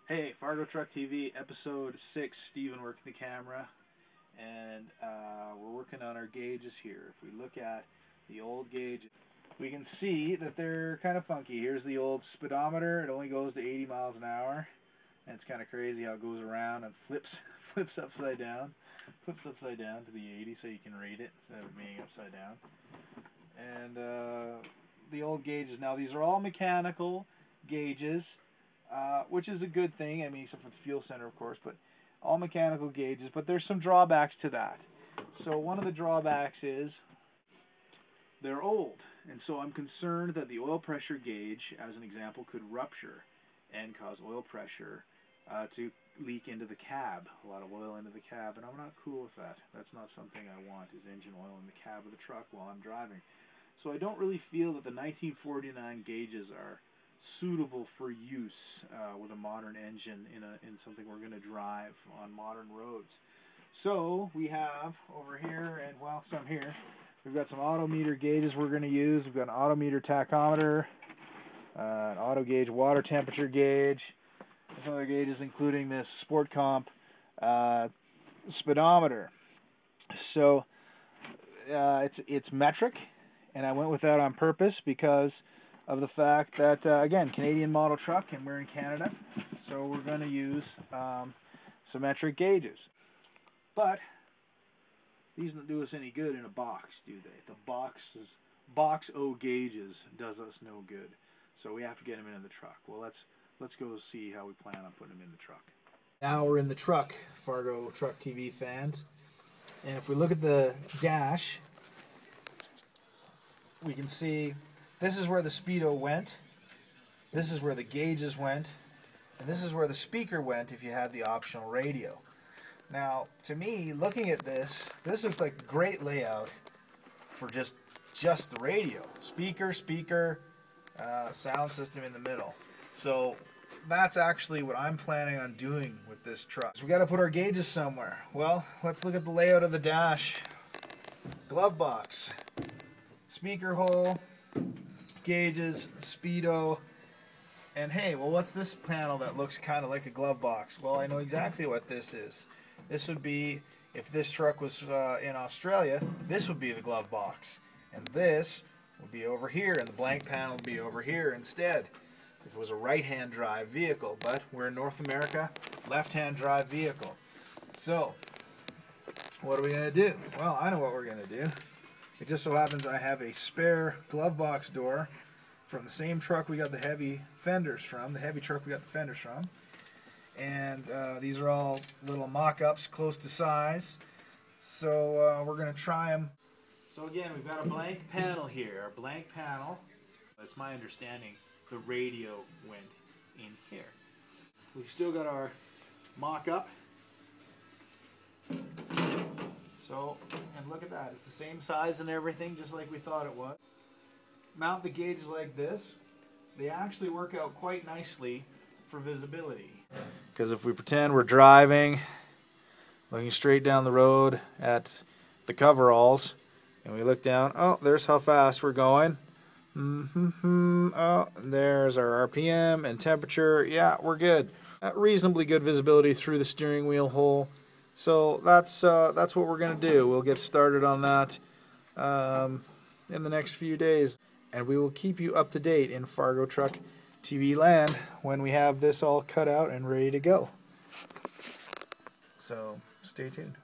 Hey, Fargo Truck TV, episode 6, Steven working the camera, and we're working on our gauges here. If we look at the old gauge, we can see that they're kind of funky. Here's the old speedometer. It only goes to 80 miles an hour, and it's kind of crazy how it goes around and flips upside down to the 80 so you can read it instead of being upside down. And the old gauges, now these are all mechanical gauges, which is a good thing, I mean, except for the fuel center, of course, but all mechanical gauges, but there's some drawbacks to that. So one of the drawbacks is they're old, and so I'm concerned that the oil pressure gauge, as an example, could rupture and cause oil pressure to leak into the cab, a lot of oil into the cab, and I'm not cool with that. That's not something I want, is engine oil in the cab of the truck while I'm driving. So I don't really feel that the 1949 gauges are suitable for use with a modern engine in something we're going to drive on modern roads. So we have over here, and well, some here, we've got some auto meter gauges we're going to use. We've got an auto meter tachometer, an auto gauge water temperature gauge, some other gauges including this Sport Comp speedometer. So it's metric, and I went with that on purpose because of the fact that, again, Canadian model truck, and we're in Canada, so we're going to use symmetric gauges. But these don't do us any good in a box, do they? The box O gauges does us no good, so we have to get them in the truck. Well, let's go see how we plan on putting them in the truck. Now we're in the truck, Fargo Truck TV fans, and if we look at the dash, we can see this is where the speedo went, this is where the gauges went, and this is where the speaker went if you had the optional radio. Now, to me, looking at this looks like a great layout for just the radio. Speaker, sound system in the middle. So that's actually what I'm planning on doing with this truck. So we got to put our gauges somewhere. Well, let's look at the layout of the dash. Glove box, speaker hole, gauges, speedo, and hey, well, what's this panel that looks kind of like a glove box? Well, I know exactly what this is. This would be, if this truck was in Australia, this would be the glove box, and this would be over here, and the blank panel would be over here instead if it was a right-hand drive vehicle. But we're in North America, left-hand drive vehicle. So what are we going to do? Well, I know what we're going to do. It just so happens I have a spare glove box door from the same truck we got the heavy fenders from, and these are all little mock-ups close to size, so we're going to try them. So again, we've got a blank panel here, a blank panel. It's my understanding the radio went in here. We've still got our mock-up. So, and look at that, it's the same size and everything, just like we thought it was. Mount the gauges like this. They actually work out quite nicely for visibility. Because if we pretend we're driving, looking straight down the road at the coveralls, and we look down, oh, there's how fast we're going. Oh, there's our RPM and temperature. Yeah, we're good. Reasonably good visibility through the steering wheel hole. So that's what we're going to do. We'll get started on that in the next few days. And we will keep you up to date in Fargo Truck TV land when we have this all cut out and ready to go. So stay tuned.